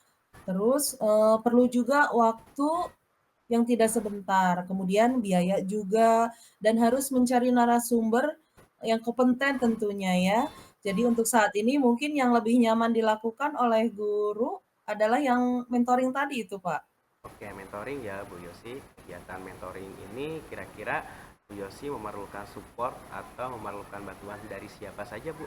Terus, perlu juga waktu yang tidak sebentar, kemudian biaya juga, dan harus mencari narasumber yang kompeten tentunya ya. Jadi untuk saat ini mungkin yang lebih nyaman dilakukan oleh guru adalah yang mentoring tadi itu, Pak. Oke, mentoring ya Bu Yosi. Kegiatan mentoring ini kira-kira Bu Yosi memerlukan support atau memerlukan bantuan dari siapa saja, Bu?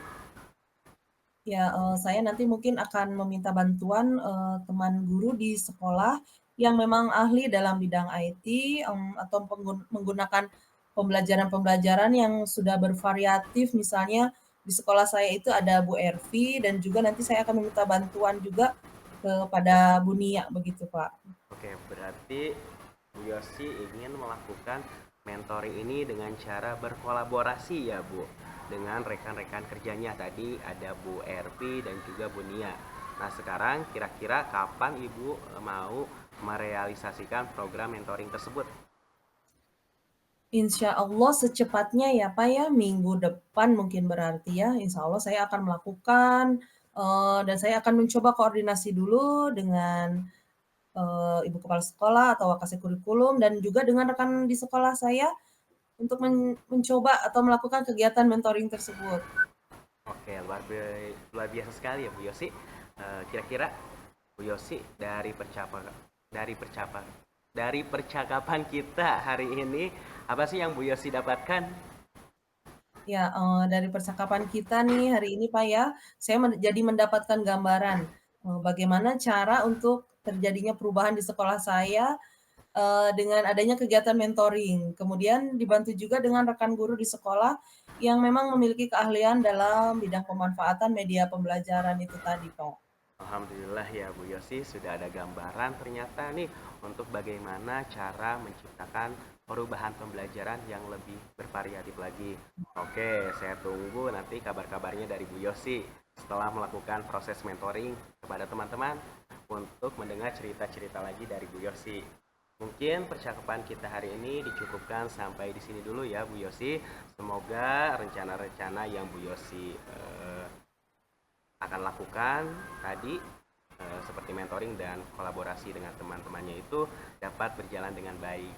Ya, saya nanti mungkin akan meminta bantuan, teman guru di sekolah yang memang ahli dalam bidang IT, atau menggunakan pembelajaran-pembelajaran yang sudah bervariatif. Misalnya di sekolah saya itu ada Bu Ervi dan juga nanti saya akan meminta bantuan juga kepada Bu Nia begitu, Pak. Oke, berarti Bu Yosi ingin melakukan mentoring ini dengan cara berkolaborasi ya, Bu. Dengan rekan-rekan kerjanya tadi ada Bu Ervi dan juga Bu Nia. Nah, sekarang kira-kira kapan Ibu mau merealisasikan program mentoring tersebut? Insya Allah secepatnya ya Pak ya, minggu depan mungkin berarti ya, insya Allah saya akan melakukan, dan saya akan mencoba koordinasi dulu dengan, ibu kepala sekolah atau wakasek kurikulum dan juga dengan rekan di sekolah saya untuk mencoba atau melakukan kegiatan mentoring tersebut. Oke, luar biasa sekali ya Bu Yosi. Kira-kira Bu Yosi dari percakapan kita hari ini apa sih yang Bu Yosi dapatkan? Ya, dari percakapan kita nih hari ini Pak ya, saya jadi mendapatkan gambaran, bagaimana cara untuk terjadinya perubahan di sekolah saya, dengan adanya kegiatan mentoring. Kemudian dibantu juga dengan rekan guru di sekolah yang memang memiliki keahlian dalam bidang pemanfaatan media pembelajaran itu tadi, Pak. Alhamdulillah ya Bu Yosi sudah ada gambaran ternyata nih untuk bagaimana cara menciptakan perubahan pembelajaran yang lebih bervariatif lagi. Oke, saya tunggu nanti kabar-kabarnya dari Bu Yosi setelah melakukan proses mentoring kepada teman-teman untuk mendengar cerita-cerita lagi dari Bu Yosi. Mungkin percakapan kita hari ini dicukupkan sampai di sini dulu ya Bu Yosi. Semoga rencana-rencana yang Bu Yosi akan lakukan tadi seperti mentoring dan kolaborasi dengan teman-temannya itu dapat berjalan dengan baik.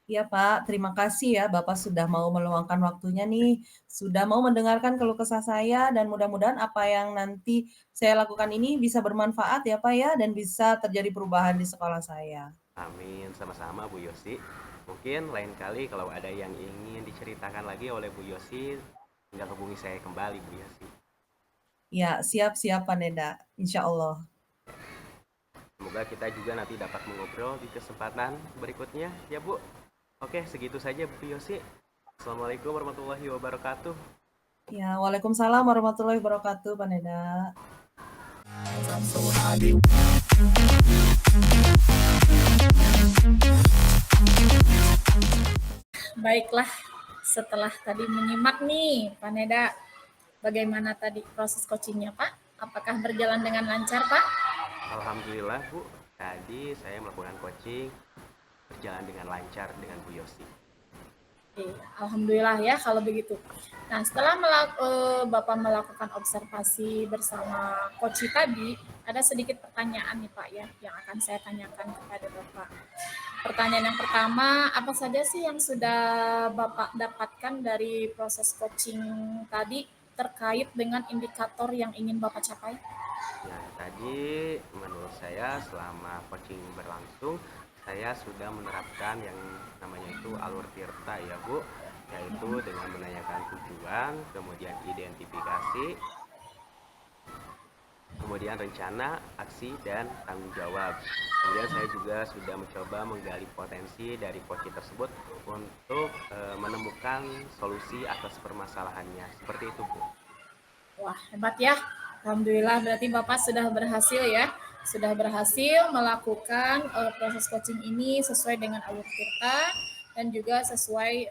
Iya, Pak, terima kasih ya Bapak sudah mau meluangkan waktunya nih, sudah mau mendengarkan keluh kesah saya dan mudah-mudahan apa yang nanti saya lakukan ini bisa bermanfaat ya, Pak, ya, dan bisa terjadi perubahan di sekolah saya. Amin, sama-sama Bu Yosi. Mungkin lain kali kalau ada yang ingin diceritakan lagi oleh Bu Yosi, tinggal hubungi saya kembali Bu Yosi. Ya, siap-siap Pak Neda, insya Allah. Semoga kita juga nanti dapat mengobrol di kesempatan berikutnya ya Bu. Oke, segitu saja Bu Yosi. Assalamualaikum warahmatullahi wabarakatuh. Ya, waalaikumsalam warahmatullahi wabarakatuh, Pak Neda. Baiklah, setelah tadi menyimak nih, Pak Neda, bagaimana tadi proses coachingnya, Pak? Apakah berjalan dengan lancar, Pak? Alhamdulillah Bu, tadi saya melakukan coaching berjalan dengan lancar dengan Bu Yosi. Alhamdulillah ya kalau begitu. Nah, setelah Bapak melakukan observasi bersama coach tadi, ada sedikit pertanyaan nih Pak ya, yang akan saya tanyakan kepada Bapak. Pertanyaan yang pertama, apa saja sih yang sudah Bapak dapatkan dari proses coaching tadi terkait dengan indikator yang ingin Bapak capai? Nah, tadi menurut saya selama coaching berlangsung, saya sudah menerapkan yang namanya itu alur Tirta ya Bu, yaitu dengan menanyakan tujuan, kemudian identifikasi, kemudian rencana, aksi, dan tanggung jawab. Kemudian saya juga sudah mencoba menggali potensi dari coach tersebut untuk menemukan solusi atas permasalahannya. Seperti itu Bu. Wah, hebat ya. Alhamdulillah berarti Bapak sudah berhasil ya. Sudah berhasil melakukan proses coaching ini sesuai dengan alur kita dan juga sesuai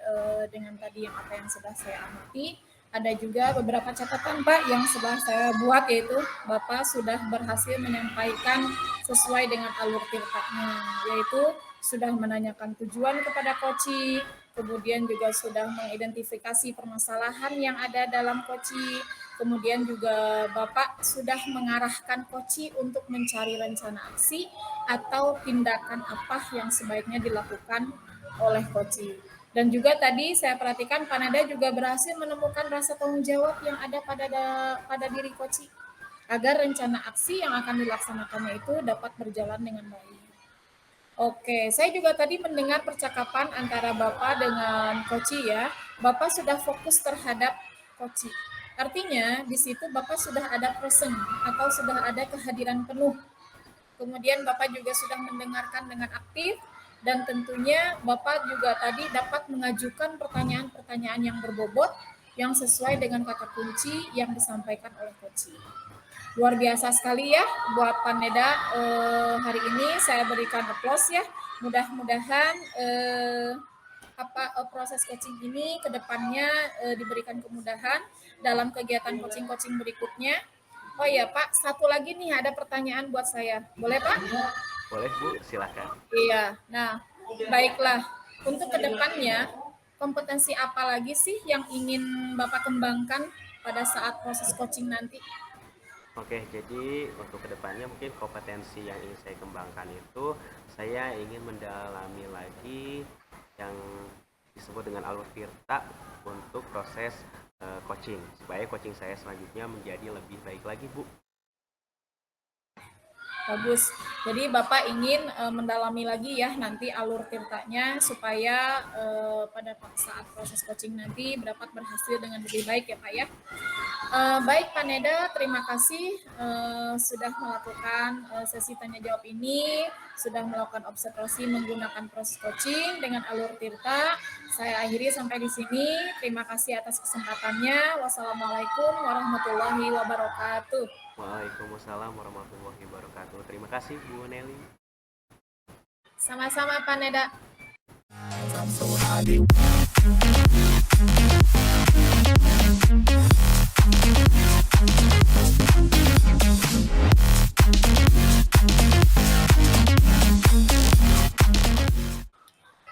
dengan tadi yang apa yang sudah saya amati. Ada juga beberapa catatan Pak yang sudah saya buat, yaitu Bapak sudah berhasil menyampaikan sesuai dengan alur tirtanya, yaitu sudah menanyakan tujuan kepada koci, kemudian juga sudah mengidentifikasi permasalahan yang ada dalam koci, kemudian juga Bapak sudah mengarahkan koci untuk mencari rencana aksi atau tindakan apa yang sebaiknya dilakukan oleh koci. Dan juga tadi saya perhatikan Panada juga berhasil menemukan rasa tanggung jawab yang ada pada diri koci agar rencana aksi yang akan dilaksanakannya itu dapat berjalan dengan baik. Oke, saya juga tadi mendengar percakapan antara Bapak dengan koci ya. Bapak sudah fokus terhadap koci. Artinya di situ Bapak sudah ada present atau sudah ada kehadiran penuh. Kemudian Bapak juga sudah mendengarkan dengan aktif dan tentunya Bapak juga tadi dapat mengajukan pertanyaan-pertanyaan yang berbobot yang sesuai dengan kata kunci yang disampaikan oleh koci. Luar biasa sekali ya buat Paneda hari ini saya berikan aplaus ya. Mudah-mudahan proses coaching ini kedepannya diberikan kemudahan dalam kegiatan coaching-coaching berikutnya. Oh iya Pak, satu lagi nih ada pertanyaan buat saya. Boleh Pak? Boleh Bu, silakan. Iya, nah baiklah. Untuk kedepannya, kompetensi apa lagi sih yang ingin Bapak kembangkan pada saat proses coaching nanti? Oke, jadi untuk kedepannya mungkin kompetensi yang ingin saya kembangkan itu saya ingin mendalami lagi yang disebut dengan alur tirta untuk proses coaching supaya coaching saya selanjutnya menjadi lebih baik lagi Bu. Bagus. Jadi Bapak ingin mendalami lagi ya nanti alur tirtanya supaya pada saat proses coaching nanti dapat berhasil dengan lebih baik ya Pak ya. Baik Pak Neda, terima kasih sudah melakukan sesi tanya jawab ini, sudah melakukan observasi menggunakan proses coaching dengan alur tirta. Saya akhiri sampai di sini. Terima kasih atas kesempatannya. Wassalamualaikum warahmatullahi wabarakatuh. Waalaikumsalam warahmatullahi wabarakatuh. Terima kasih Bu Nelly. Sama-sama Pak Neda.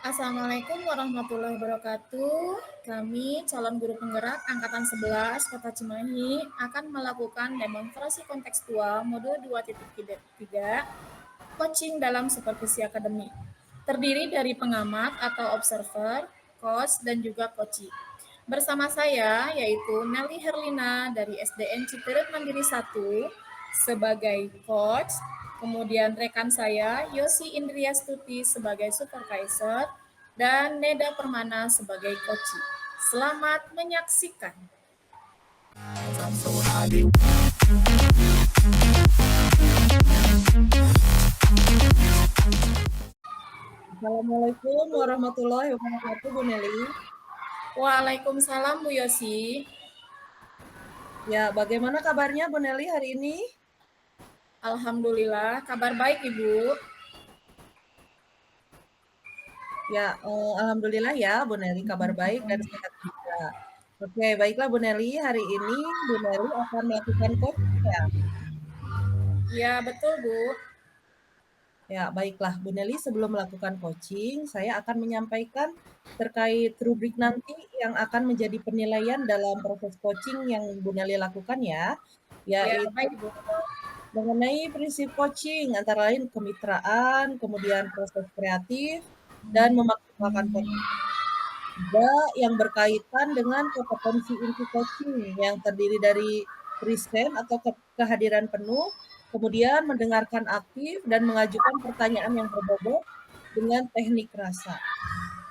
Assalamualaikum warahmatullahi wabarakatuh. Kami calon guru penggerak Angkatan 11 Kota Cimahi akan melakukan demonstrasi kontekstual modul 2.3 coaching dalam supervisi akademik. Terdiri dari pengamat atau observer, coach, dan juga coaching. Bersama saya yaitu Nelly Herlina dari SDN Citerep Mandiri 1 sebagai coach, kemudian rekan saya Yosi Indriastuti sebagai supervisor, dan Neda Permana sebagai coach. Selamat menyaksikan. Assalamualaikum warahmatullahi wabarakatuh, Bu Nelly. Waalaikumsalam Bu Yosi. Ya, bagaimana kabarnya Bu Nelly hari ini? Alhamdulillah, kabar baik Ibu. Ya, alhamdulillah ya Bu Nelly, kabar baik dan sehat juga. Oke, baiklah Bu Nelly, hari ini Bu Nelly akan melakukan coaching ya? Ya, betul Bu. Ya, baiklah Bu Nelly, sebelum melakukan coaching, saya akan menyampaikan terkait rubrik nanti yang akan menjadi penilaian dalam proses coaching yang Bu Nelly lakukan ya, Ya, yaitu baik Bu. mengenai prinsip coaching, antara lain kemitraan, kemudian proses kreatif, dan memaksimalkan potensi. Juga yang berkaitan dengan kompetensi inti coaching yang terdiri dari present atau kehadiran penuh, kemudian mendengarkan aktif dan mengajukan pertanyaan yang berbobot dengan teknik rasa.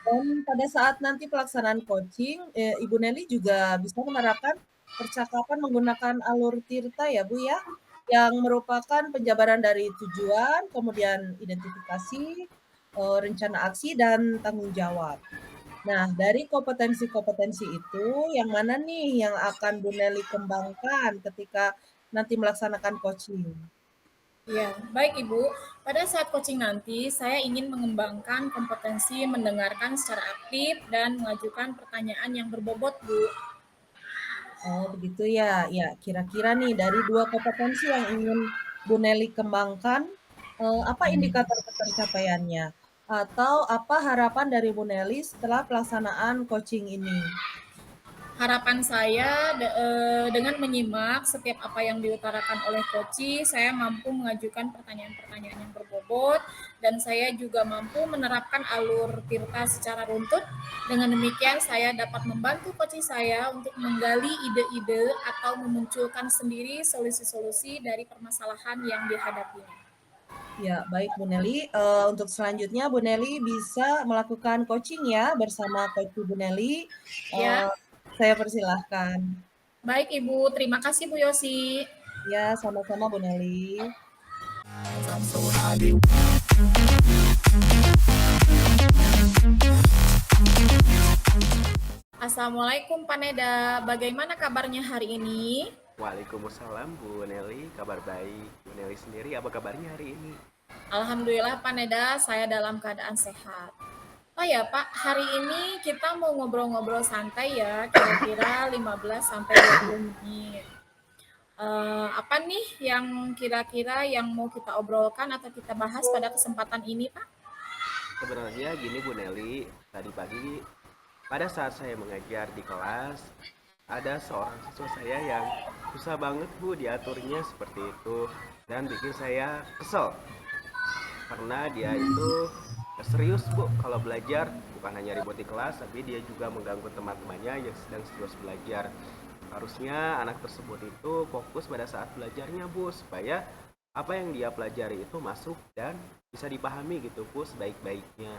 Dan pada saat nanti pelaksanaan coaching, Ibu Nelly juga bisa menerapkan percakapan menggunakan alur tirta ya Bu ya, yang merupakan penjabaran dari tujuan, kemudian identifikasi, rencana aksi, dan tanggung jawab. Nah, dari kompetensi-kompetensi itu, yang mana nih yang akan Bu Nelly kembangkan ketika nanti melaksanakan coaching? Ya, baik Ibu. Pada saat coaching nanti, saya ingin mengembangkan kompetensi mendengarkan secara aktif dan mengajukan pertanyaan yang berbobot, Bu. Oh, begitu ya. Ya, kira-kira nih dari dua kompetensi yang ingin Bu Neli kembangkan, apa indikator ketercapaiannya? Atau apa harapan dari Bu Neli setelah pelaksanaan coaching ini? Harapan saya dengan menyimak setiap apa yang diutarakan oleh coach, saya mampu mengajukan pertanyaan-pertanyaan yang berbobot dan saya juga mampu menerapkan alur Tirta secara runtut. Dengan demikian saya dapat membantu coach saya untuk menggali ide-ide atau memunculkan sendiri solusi-solusi dari permasalahan yang dihadapinya. Ya, baik Bu Neli. Untuk selanjutnya Bu Neli bisa melakukan coaching ya bersama coach Bu Neli. Ya, Eh, saya persilahkan. baik Ibu. Terima kasih Bu Yosi. Ya, sama-sama Bu Neli. Assalamualaikum Pak Neda, bagaimana kabarnya hari ini? Waalaikumsalam Bu Neli, kabar baik. Bu Neli sendiri apa kabarnya hari ini? Alhamdulillah Pak Neda, saya dalam keadaan sehat. Oh ya Pak, hari ini kita mau ngobrol-ngobrol santai ya, kira-kira 15 sampai 20 menit. Apa nih yang kira-kira yang mau kita obrolkan atau kita bahas pada kesempatan ini Pak? Sebenarnya gini Bu Neli, tadi pagi pada saat saya mengajar di kelas, ada seorang siswa saya yang susah banget Bu diaturnya seperti itu dan bikin saya kesel karena dia itu serius Bu kalau belajar, bukan hanya ribut di kelas tapi dia juga mengganggu teman-temannya yang sedang serius belajar. Harusnya anak tersebut itu fokus pada saat belajarnya Bu, supaya apa yang dia pelajari itu masuk dan bisa dipahami gitu Bu sebaik-baiknya.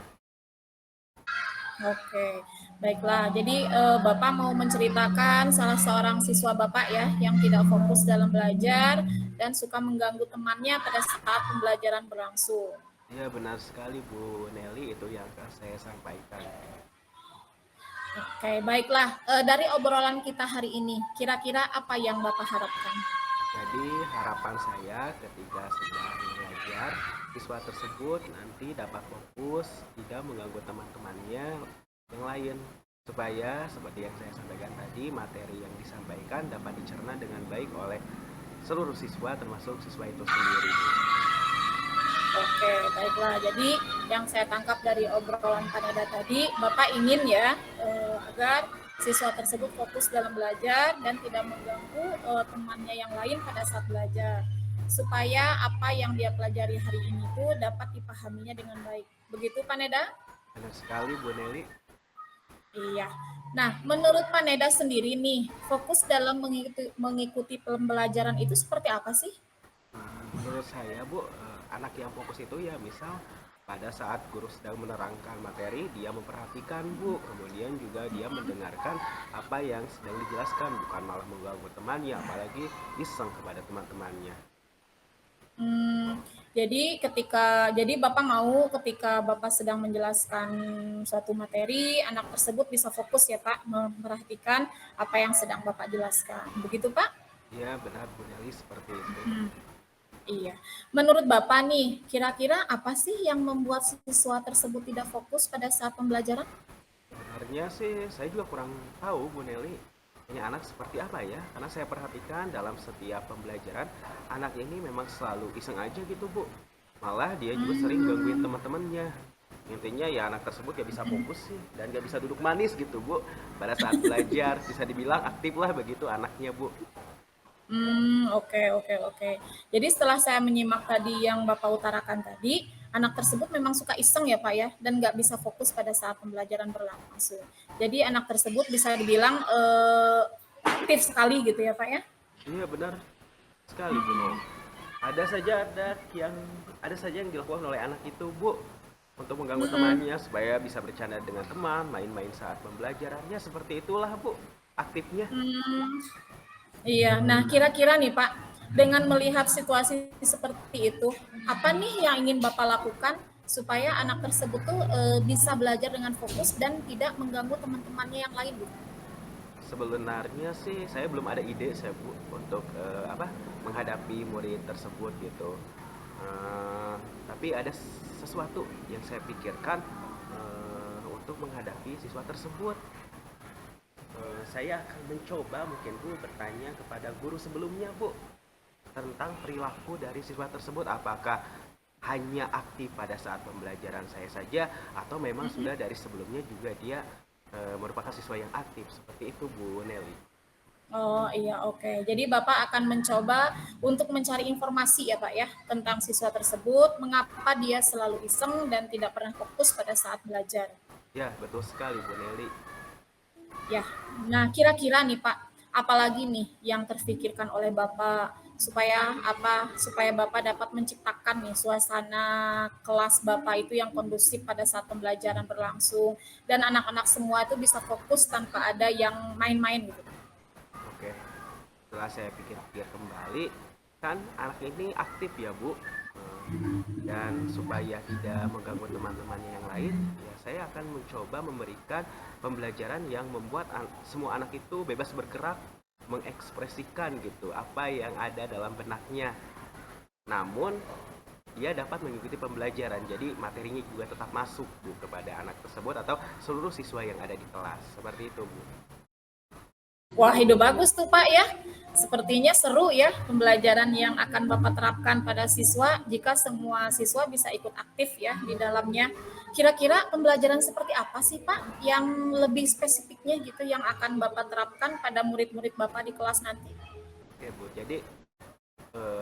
Oke, baiklah. Jadi Bapak mau menceritakan salah seorang siswa Bapak ya yang tidak fokus dalam belajar dan suka mengganggu temannya pada saat pembelajaran berlangsung. Ya benar sekali Bu Nelly, itu yang akan saya sampaikan. Oke, baiklah. Dari obrolan kita hari ini, kira-kira apa yang Bapak harapkan? Jadi harapan saya ketika sedang belajar, siswa tersebut nanti dapat fokus, tidak mengganggu teman-temannya yang lain. Supaya seperti yang saya sampaikan tadi, materi yang disampaikan dapat dicerna dengan baik oleh seluruh siswa termasuk siswa itu sendiri. Oke, baiklah. Jadi yang saya tangkap dari obrolan Kanada tadi, Bapak ingin ya agar siswa tersebut fokus dalam belajar dan tidak mengganggu temannya yang lain pada saat belajar, supaya apa yang dia pelajari hari ini tuh dapat dipahaminya dengan baik. Begitu Pak Neda? Benar sekali Bu Nelly. Iya. Nah, menurut Pak Neda sendiri nih, fokus dalam mengikuti pembelajaran itu seperti apa sih? Menurut saya Bu, anak yang fokus itu ya misal pada saat guru sedang menerangkan materi, dia memperhatikan Bu, kemudian juga dia mendengarkan apa yang sedang dijelaskan, bukan malah mengganggu temannya, apalagi iseng kepada teman-temannya. Jadi Bapak mau ketika Bapak sedang menjelaskan suatu materi, anak tersebut bisa fokus ya Pak, memperhatikan apa yang sedang Bapak jelaskan. Begitu Pak? Ya benar Bu Nelly, seperti itu. Iya. Menurut Bapak nih, kira-kira apa sih yang membuat siswa tersebut tidak fokus pada saat pembelajaran? Sebenarnya sih saya juga kurang tahu Bu Nelly, ini anak seperti apa ya, karena saya perhatikan dalam setiap pembelajaran anak ini memang selalu iseng aja gitu Bu, malah dia juga sering gangguin teman-temannya. Intinya ya anak tersebut gak bisa fokus sih dan gak bisa duduk manis gitu Bu pada saat belajar. Bisa dibilang aktif lah begitu anaknya Bu. Oke. Jadi setelah saya menyimak tadi yang Bapak utarakan tadi, anak tersebut memang suka iseng ya Pak ya, dan nggak bisa fokus pada saat pembelajaran berlangsung. Jadi anak tersebut bisa dibilang aktif sekali gitu ya Pak ya? Iya benar sekali Bu Nelly. Ada saja yang dilakukan oleh anak itu Bu untuk mengganggu temannya supaya bisa bercanda dengan teman, main-main saat pembelajarannya, seperti itulah Bu aktifnya. Iya, nah kira-kira nih Pak, dengan melihat situasi seperti itu, apa nih yang ingin Bapak lakukan supaya anak tersebut tuh bisa belajar dengan fokus dan tidak mengganggu teman-temannya yang lain, Bu? Sebenarnya sih saya belum ada ide saya Bu untuk menghadapi murid tersebut gitu. Eh, tapi ada sesuatu yang saya pikirkan untuk menghadapi siswa tersebut. Saya akan mencoba mungkin Bu bertanya kepada guru sebelumnya Bu tentang perilaku dari siswa tersebut, apakah hanya aktif pada saat pembelajaran saya saja atau memang sudah dari sebelumnya juga dia merupakan siswa yang aktif, seperti itu Bu Nelly. Oh iya, oke. Jadi Bapak akan mencoba untuk mencari informasi ya Pak ya tentang siswa tersebut, mengapa dia selalu iseng dan tidak pernah fokus pada saat belajar. Ya, betul sekali Bu Nelly. Ya, nah kira-kira nih Pak, apalagi nih yang terfikirkan oleh Bapak supaya apa? Supaya Bapak dapat menciptakan nih suasana kelas Bapak itu yang kondusif pada saat pembelajaran berlangsung dan anak-anak semua itu bisa fokus tanpa ada yang main-main gitu. Oke, setelah saya pikir-pikir kembali, kan anak ini aktif ya Bu. Dan supaya tidak mengganggu teman-temannya yang lain, ya saya akan mencoba memberikan pembelajaran yang membuat semua anak itu bebas bergerak, mengekspresikan gitu apa yang ada dalam benaknya. Namun dia dapat mengikuti pembelajaran, jadi materinya juga tetap masuk Bu kepada anak tersebut atau seluruh siswa yang ada di kelas. Seperti itu Bu. Wah, ide bagus tuh Pak ya. Sepertinya seru ya pembelajaran yang akan Bapak terapkan pada siswa jika semua siswa bisa ikut aktif ya di dalamnya. Kira-kira pembelajaran seperti apa sih Pak yang lebih spesifiknya gitu yang akan Bapak terapkan pada murid-murid Bapak di kelas nanti? Oke Bu, jadi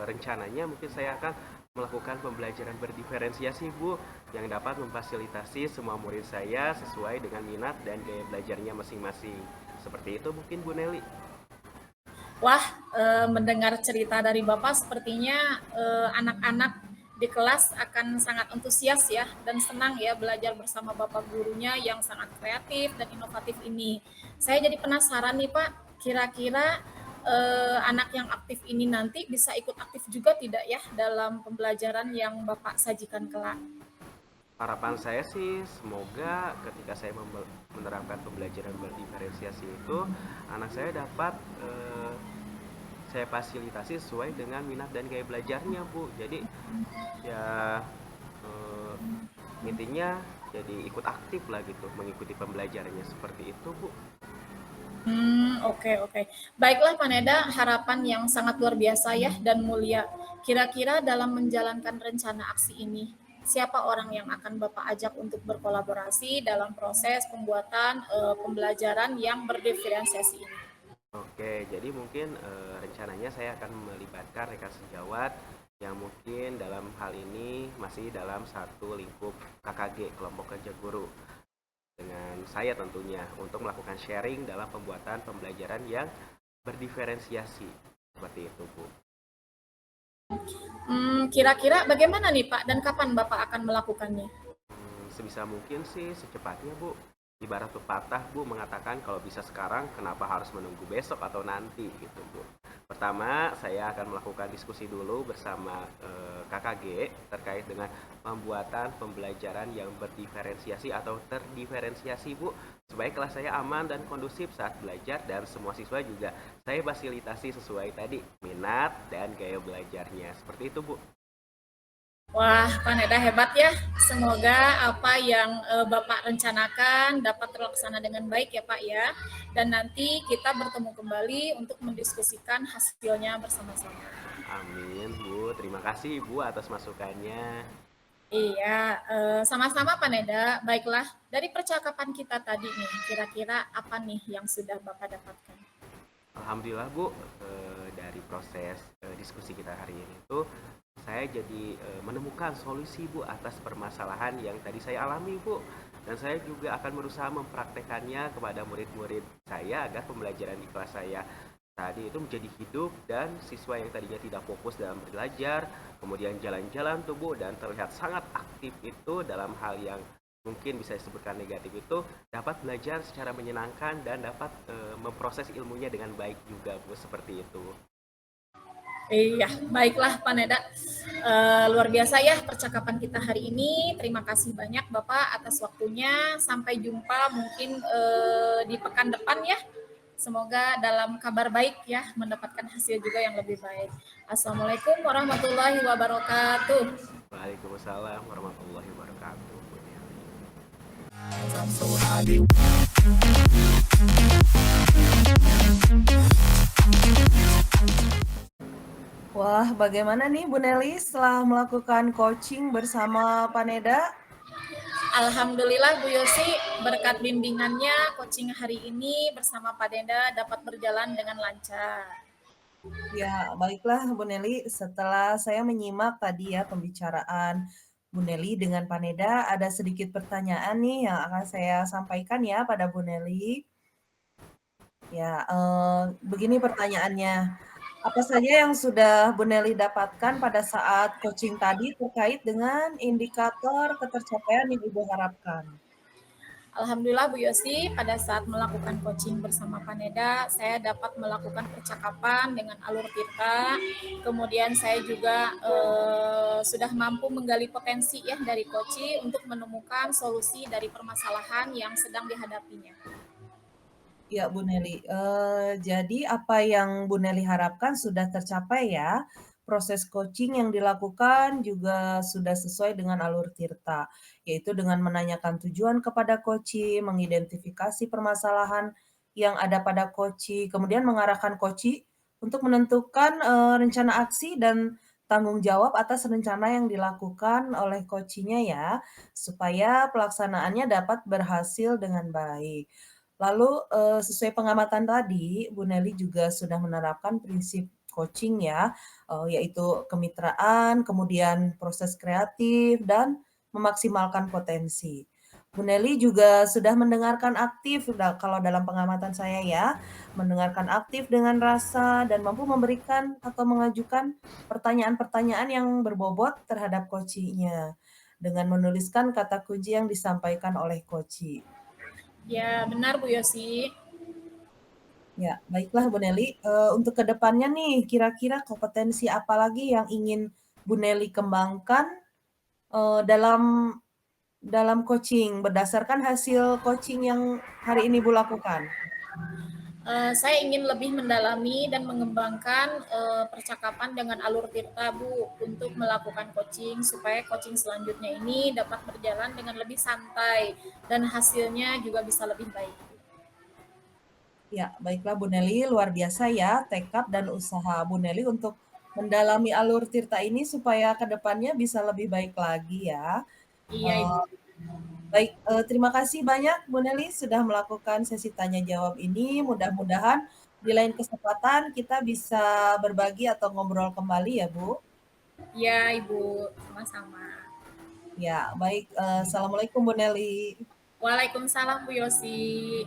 rencananya mungkin saya akan melakukan pembelajaran berdiferensiasi Bu yang dapat memfasilitasi semua murid saya sesuai dengan minat dan gaya belajarnya masing-masing. Seperti itu mungkin Bu Nelly. Wah, mendengar cerita dari Bapak sepertinya anak-anak di kelas akan sangat antusias ya dan senang ya belajar bersama Bapak gurunya yang sangat kreatif dan inovatif ini. Saya jadi penasaran nih Pak, kira-kira anak yang aktif ini nanti bisa ikut aktif juga tidak ya dalam pembelajaran yang Bapak sajikan kelak? Harapan saya sih semoga ketika saya menerapkan pembelajaran berdiferensiasi itu anak saya dapat saya fasilitasi sesuai dengan minat dan gaya belajarnya Bu. Jadi ya intinya jadi ikut aktif lah gitu mengikuti pembelajarannya, seperti itu Bu. Oke, oke. Baiklah Pak Neda, harapan yang sangat luar biasa ya dan mulia. Kira-kira dalam menjalankan rencana aksi ini, siapa orang yang akan Bapak ajak untuk berkolaborasi dalam proses pembuatan pembelajaran yang berdiferensiasi ini? Oke, jadi mungkin rencananya saya akan melibatkan rekan sejawat yang mungkin dalam hal ini masih dalam satu lingkup KKG, kelompok kerja guru, dengan saya tentunya untuk melakukan sharing dalam pembuatan pembelajaran yang berdiferensiasi. Seperti itu, Bu. Kira-kira bagaimana nih Pak dan kapan Bapak akan melakukannya? Sebisa mungkin sih secepatnya Bu. Ibarat pepatah Bu mengatakan kalau bisa sekarang kenapa harus menunggu besok atau nanti gitu Bu. Pertama saya akan melakukan diskusi dulu bersama KKG terkait dengan pembuatan pembelajaran yang berdiferensiasi atau terdiferensiasi Bu. Supaya kelas saya aman dan kondusif saat belajar dan semua siswa juga saya fasilitasi sesuai tadi minat dan gaya belajarnya. Seperti itu Bu. Wah, Pak Neda hebat ya. Semoga apa yang Bapak rencanakan dapat terlaksana dengan baik ya Pak ya. Dan nanti kita bertemu kembali untuk mendiskusikan hasilnya bersama-sama. Amin Bu, terima kasih Bu atas masukannya. Iya, sama-sama Pak Neda. Baiklah, dari percakapan kita tadi nih, kira-kira apa nih yang sudah Bapak dapatkan? Alhamdulillah Bu, dari proses diskusi kita hari ini tuh saya jadi menemukan solusi Bu atas permasalahan yang tadi saya alami Bu. Dan saya juga akan berusaha mempraktekannya kepada murid-murid saya agar pembelajaran di kelas saya tadi itu menjadi hidup dan siswa yang tadinya tidak fokus dalam belajar, kemudian jalan-jalan tuh Bu dan terlihat sangat aktif itu dalam hal yang mungkin bisa disebutkan negatif itu dapat belajar secara menyenangkan dan dapat memproses ilmunya dengan baik juga Bu, seperti itu. Iya, baiklah Pak Neda. Luar biasa ya percakapan kita hari ini. Terima kasih banyak Bapak atas waktunya. Sampai jumpa mungkin di pekan depan ya. Semoga dalam kabar baik ya, mendapatkan hasil juga yang lebih baik. Assalamualaikum warahmatullahi wabarakatuh. Waalaikumsalam warahmatullahi wabarakatuh, Bu Neli. Wah, bagaimana nih Bu Neli setelah melakukan coaching bersama Paneda? Alhamdulillah Bu Yosi, berkat bimbingannya coaching hari ini bersama Pak Denda dapat berjalan dengan lancar. Ya, baiklah Bu Neli, setelah saya menyimak tadi ya pembicaraan Bu Neli dengan Paneda, ada sedikit pertanyaan nih yang akan saya sampaikan ya pada Bu Neli. Ya, begini pertanyaannya. Apa saja yang sudah Bu Neli dapatkan pada saat coaching tadi terkait dengan indikator ketercapaian yang Ibu harapkan? Alhamdulillah Bu Yosi, pada saat melakukan coaching bersama Paneda, saya dapat melakukan percakapan dengan alur tirta. Kemudian saya juga sudah mampu menggali potensi ya dari coaching untuk menemukan solusi dari permasalahan yang sedang dihadapinya. Ya, Bu Neli. Jadi apa yang Bu Neli harapkan sudah tercapai ya. Proses coaching yang dilakukan juga sudah sesuai dengan alur tirta, yaitu dengan menanyakan tujuan kepada coachee, mengidentifikasi permasalahan yang ada pada coachee, kemudian mengarahkan coachee untuk menentukan rencana aksi dan tanggung jawab atas rencana yang dilakukan oleh coachee-nya ya, supaya pelaksanaannya dapat berhasil dengan baik. Lalu, sesuai pengamatan tadi, Bu Neli juga sudah menerapkan prinsip coaching ya, yaitu kemitraan, kemudian proses kreatif, dan memaksimalkan potensi. Bu Neli juga sudah mendengarkan aktif, kalau dalam pengamatan saya ya, mendengarkan aktif dengan rasa dan mampu memberikan atau mengajukan pertanyaan-pertanyaan yang berbobot terhadap coachee-nya, dengan menuliskan kata kunci yang disampaikan oleh coachee. Ya, benar Bu Yosi. Ya, baiklah Bu Neli. Untuk ke depannya nih, kira-kira kompetensi apa lagi yang ingin Bu Neli kembangkan, dalam coaching, berdasarkan hasil coaching yang hari ini Bu lakukan? Saya ingin lebih mendalami dan mengembangkan percakapan dengan alur tirta Bu untuk melakukan coaching supaya coaching selanjutnya ini dapat berjalan dengan lebih santai dan hasilnya juga bisa lebih baik. Ya, baiklah Bu Neli, luar biasa ya tekad dan usaha Bu Neli untuk mendalami alur tirta ini supaya ke depannya bisa lebih baik lagi ya. Iya Ibu. Eee Baik, terima kasih banyak Bu Neli sudah melakukan sesi tanya jawab ini. Mudah-mudahan di lain kesempatan kita bisa berbagi atau ngobrol kembali ya, Bu. Iya Ibu, sama-sama. Ya, baik, assalamualaikum Bu Neli. Waalaikumsalam Bu Yosi.